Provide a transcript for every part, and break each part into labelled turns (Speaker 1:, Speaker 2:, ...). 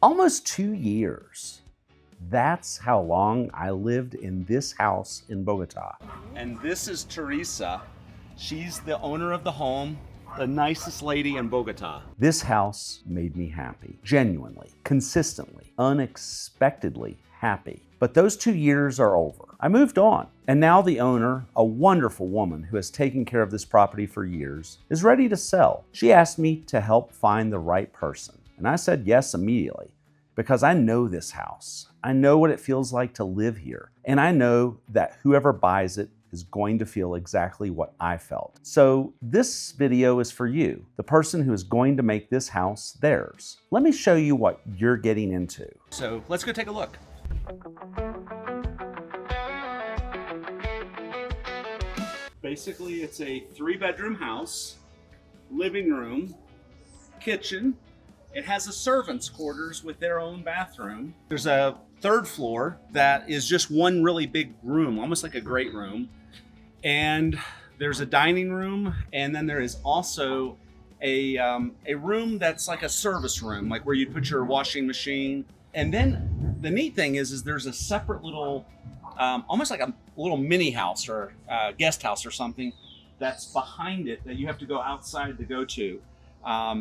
Speaker 1: Almost 2 years. That's how long I lived in this house in Bogota. And this is Teresa. She's the owner of the home, the nicest lady in Bogota. This house made me happy, genuinely, consistently, unexpectedly happy. But those 2 years are over. I moved on. And now the owner, a wonderful woman who has taken care of this property for years, is ready to sell. She asked me to help find the right person. And I said yes immediately because I know this house. I know what it feels like to live here. And I know that whoever buys it is going to feel exactly what I felt. So this video is for you, the person who is going to make this house theirs. Let me show you what you're getting into. So let's go take a look. Basically, it's a 3-bedroom house, living room, kitchen. It has a servant's quarters with their own bathroom. There's a 3rd floor that is just one really big room, almost like a great room. And there's a dining room, and then there is also a room that's like a service room, like where you put your washing machine. And then the neat thing is there's a separate little, almost like a little mini house or guest house or something that's behind it that you have to go outside to go to.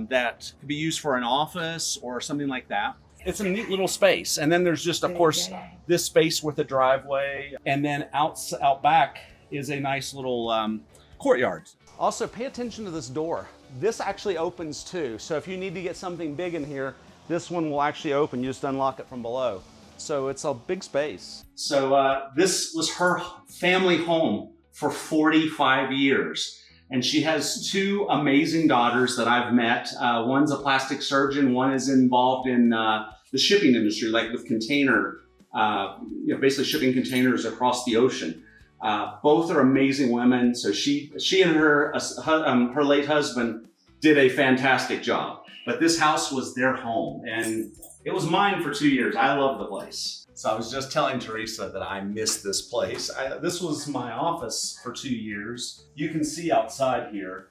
Speaker 1: That could be used for an office or something like that. It's a neat little space. And then there's just, of course, this space with a driveway. And then out back is a nice little courtyard. Also, pay attention to this door. This actually opens too. So if you need to get something big in here, this one will actually open. You just unlock it from below. So it's a big space. So this was her family home for 45 years. And she has 2 amazing daughters that I've met. One's a plastic surgeon. One is involved in the shipping industry, like with container, basically shipping containers across the ocean. Both are amazing women. So she and her late husband did a fantastic job. But this house was their home, and it was mine for 2 years. I love the place. So I was just telling Teresa that I missed this place. This was my office for 2 years. You can see outside here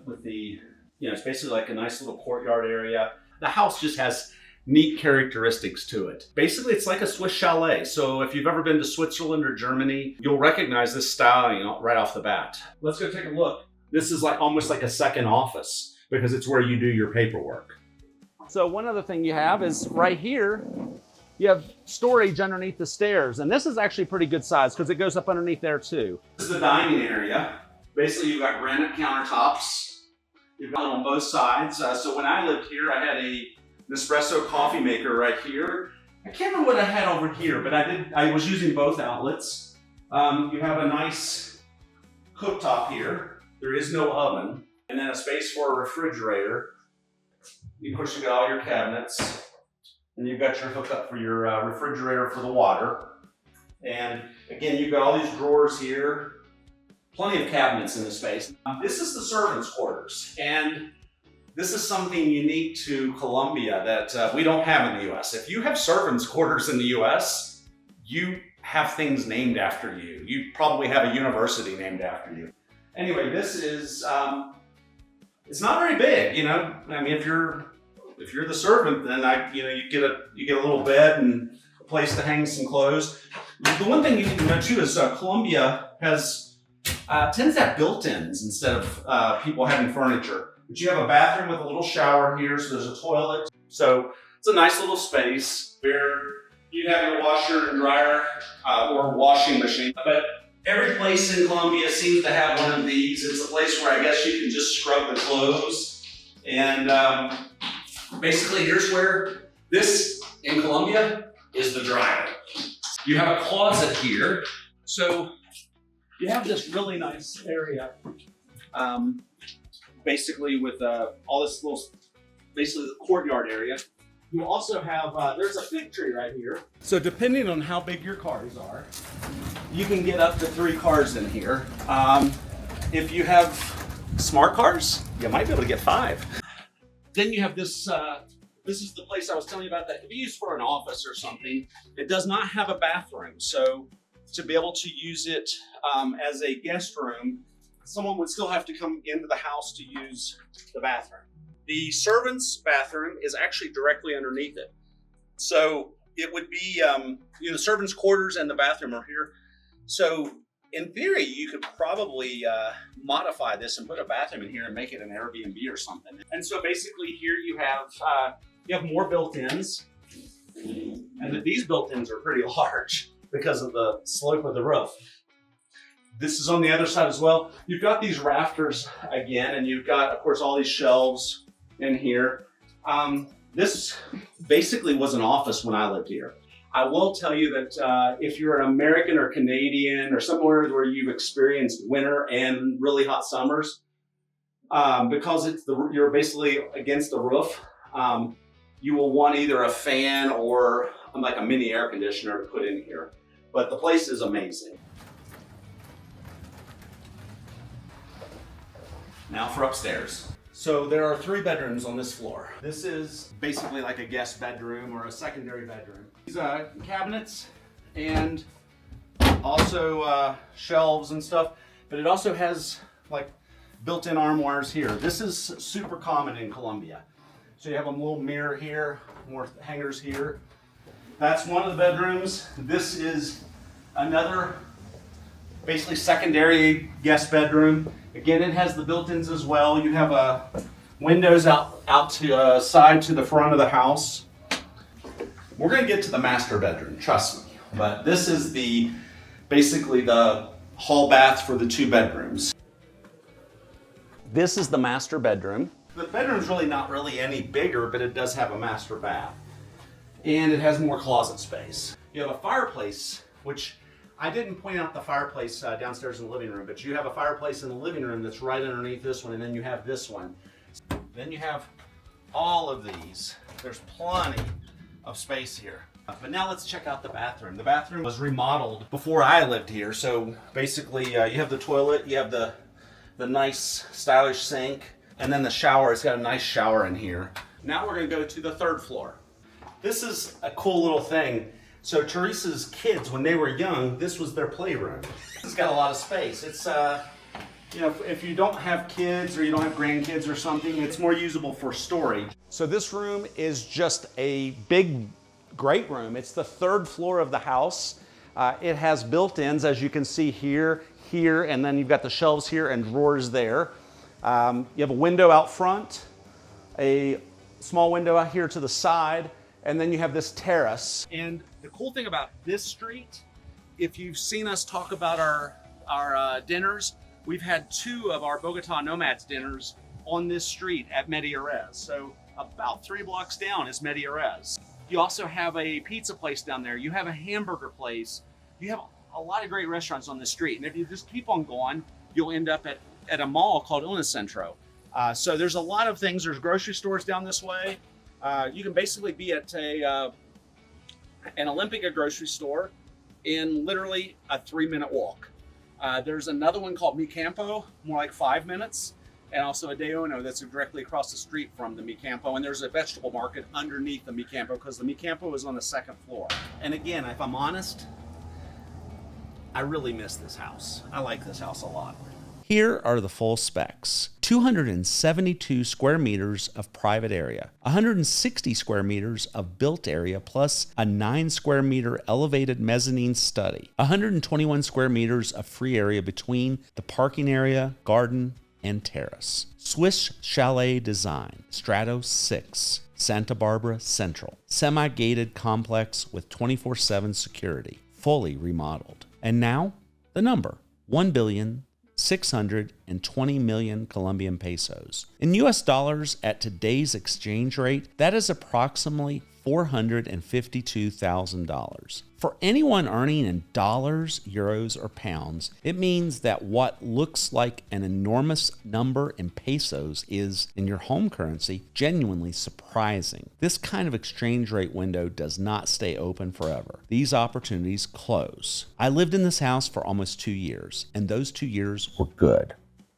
Speaker 1: with the, it's basically like a nice little courtyard area. The house just has neat characteristics to it. Basically, it's like a Swiss chalet. So if you've ever been to Switzerland or Germany, you'll recognize this style, right off the bat. Let's go take a look. This is like almost like a second office because it's where you do your paperwork. So one other thing you have is right here, you have storage underneath the stairs. And this is actually pretty good size because it goes up underneath there too. This is the dining area. Basically, you've got granite countertops. You've got on both sides. So when I lived here, I had an espresso coffee maker right here. I can't remember what I had over here, but I was using both outlets. You have a nice cooktop here. There is no oven. And then a space for a refrigerator. Of course, you got all your cabinets. And you've got your hookup for your refrigerator for the water. And again, you've got all these drawers here. Plenty of cabinets in the space. This is the servants' quarters. And this is something unique to Colombia that we don't have in the US. If you have servants' quarters in the US, you have things named after you. You probably have a university named after you. Anyway, this is, it's not very big, I mean, if you're the servant, then you get a little bed and a place to hang some clothes. The one thing you need to know too is Colombia tends to have built-ins instead of people having furniture. But you have a bathroom with a little shower here, so there's a toilet. So it's a nice little space where you have your washer and dryer or washing machine. But every place in Colombia seems to have one of these. It's a place where I guess you can just scrub the clothes. And basically, here's where this in Colombia is the dryer. You have a closet here. So you have this really nice area, basically with all this little, basically the courtyard area. You also have, there's a fig tree right here. So depending on how big your cars are, you can get up to 3 cars in here. If you have smart cars, you might be able to get 5. Then you have this, this is the place I was telling you about that could be used for an office or something. It does not have a bathroom. So to be able to use it as a guest room, someone would still have to come into the house to use the bathroom. The servant's bathroom is actually directly underneath it. So it would be, the servant's quarters and the bathroom are here. So in theory, you could probably modify this and put a bathroom in here and make it an Airbnb or something. And so basically here you have more built-ins, and these built-ins are pretty large because of the slope of the roof. This is on the other side as well. You've got these rafters again, and you've got, of course, all these shelves in here. This basically was an office when I lived here. I will tell you that if you're an American or Canadian or somewhere where you've experienced winter and really hot summers, because you're basically against the roof, you will want either a fan or like a mini air conditioner to put in here. But the place is amazing. Now for upstairs. So there are 3 bedrooms on this floor. This is basically like a guest bedroom or a secondary bedroom. These cabinets and also shelves and stuff, but it also has like built-in armoires here. This is super common in Colombia. So you have a little mirror here, more hangers here. That's one of the bedrooms. This is another basically secondary guest bedroom. Again, it has the built-ins as well. You have windows out to side to the front of the house. We're going to get to the master bedroom, trust me. But this is basically the hall bath for the 2 bedrooms. This is the master bedroom. The bedroom's really not really any bigger, but it does have a master bath. And it has more closet space. You have a fireplace, which I didn't point out the fireplace downstairs in the living room, but you have a fireplace in the living room that's right underneath this one, and then you have this one. Then you have all of these. There's plenty of space here. But now let's check out the bathroom. The bathroom was remodeled before I lived here, so basically you have the toilet, you have the nice stylish sink, and then the shower. It's got a nice shower in here. Now we're going to go to the 3rd floor. This is a cool little thing. So Teresa's kids, when they were young, this was their playroom. It's got a lot of space. It's, if you don't have kids or you don't have grandkids or something, it's more usable for storage. So this room is just a big, great room. It's the 3rd floor of the house. It has built-ins, as you can see here, and then you've got the shelves here and drawers there. You have a window out front, a small window out here to the side, and then you have this terrace. And the cool thing about this street, if you've seen us talk about our dinners, we've had 2 of our Bogotá Nomads dinners on this street at Medellín. So about 3 blocks down is Medellín. You also have a pizza place down there. You have a hamburger place. You have a lot of great restaurants on this street. And if you just keep on going, you'll end up at a mall called Unicentro. So there's a lot of things. There's grocery stores down this way. You can basically be at an Olympica grocery store in literally a 3-minute walk. There's another one called Mi Campo, more like 5 minutes, and also a De Uno that's directly across the street from the Mi Campo. And there's a vegetable market underneath the Mi Campo because the Mi Campo is on the 2nd floor. And again, if I'm honest, I really miss this house. I like this house a lot. Here are the full specs. 272 square meters of private area, 160 square meters of built area, plus a 9 square meter elevated mezzanine study, 121 square meters of free area between the parking area, garden, and terrace. Swiss chalet design, Strato 6, Santa Barbara Central. Semi-gated complex with 24/7 security, fully remodeled. And now, the number, 1,620 million Colombian pesos. In US dollars at today's exchange rate, that is approximately $452,000. For anyone earning in dollars, euros, or pounds, it means that what looks like an enormous number in pesos is, in your home currency, genuinely surprising. This kind of exchange rate window does not stay open forever. These opportunities close. I lived in this house for almost 2 years, and those 2 years were good.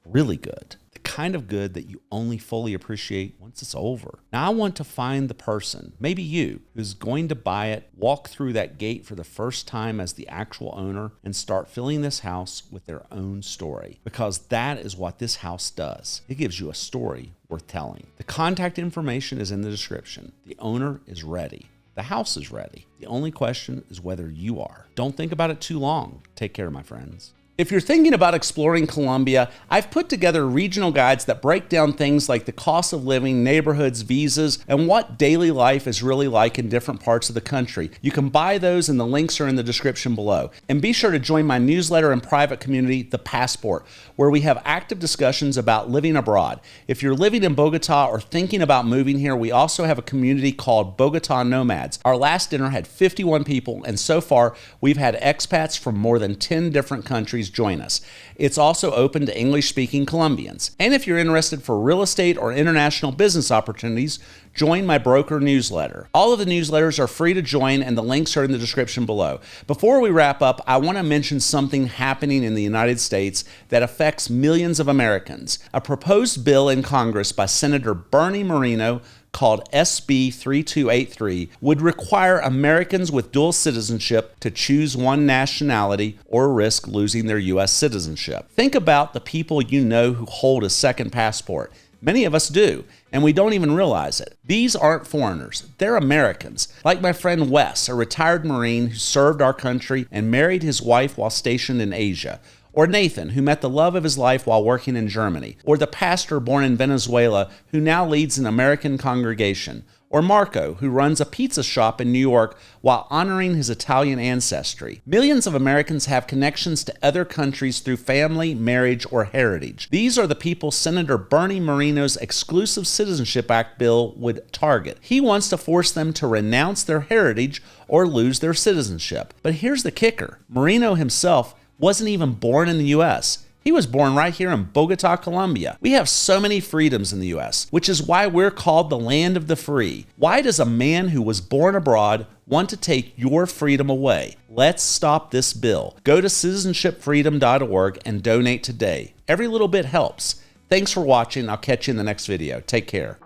Speaker 1: Really good. The kind of good that you only fully appreciate once it's over. Now I want to find the person, maybe you, who's going to buy it, walk through that gate for the first time as the actual owner, and start filling this house with their own story. Because that is what this house does. It gives you a story
Speaker 2: worth telling. The contact information is in the description. The owner is ready. The house is ready. The only question is whether you are. Don't think about it too long. Take care, my friends. If you're thinking about exploring Colombia, I've put together regional guides that break down things like the cost of living, neighborhoods, visas, and what daily life is really like in different parts of the country. You can buy those and the links are in the description below. And be sure to join my newsletter and private community, The Passport, where we have active discussions about living abroad. If you're living in Bogota or thinking about moving here, we also have a community called Bogotá Nomads. Our last dinner had 51 people, and so far we've had expats from more than 10 different countries join us. It's also open to English-speaking Colombians. And if you're interested for real estate or international business opportunities, join my broker newsletter. All of the newsletters are free to join and the links are in the description below. Before we wrap up, I want to mention something happening in the United States that affects millions of Americans. A proposed bill in Congress by Senator Bernie Moreno called SB 3283 would require Americans with dual citizenship to choose one nationality or risk losing their U.S. citizenship. Think about the people you know who hold a second passport. Many of us do, and we don't even realize it. These aren't foreigners, they're Americans. Like my friend Wes, a retired Marine who served our country and married his wife while stationed in Asia. Or Nathan, who met the love of his life while working in Germany. Or the pastor born in Venezuela, who now leads an American congregation. Or Marco, who runs a pizza shop in New York while honoring his Italian ancestry. Millions of Americans have connections to other countries through family, marriage, or heritage. These are the people Senator Bernie Moreno's Exclusive Citizenship Act bill would target. He wants to force them to renounce their heritage or lose their citizenship. But here's the kicker. Moreno himself wasn't even born in the U.S. He was born right here in Bogotá, Colombia. We have so many freedoms in the U.S., which is why we're called the land of the free. Why does a man who was born abroad want to take your freedom away? Let's stop this bill. Go to citizenshipfreedom.org and donate today. Every little bit helps. Thanks for watching. I'll catch you in the next video. Take care.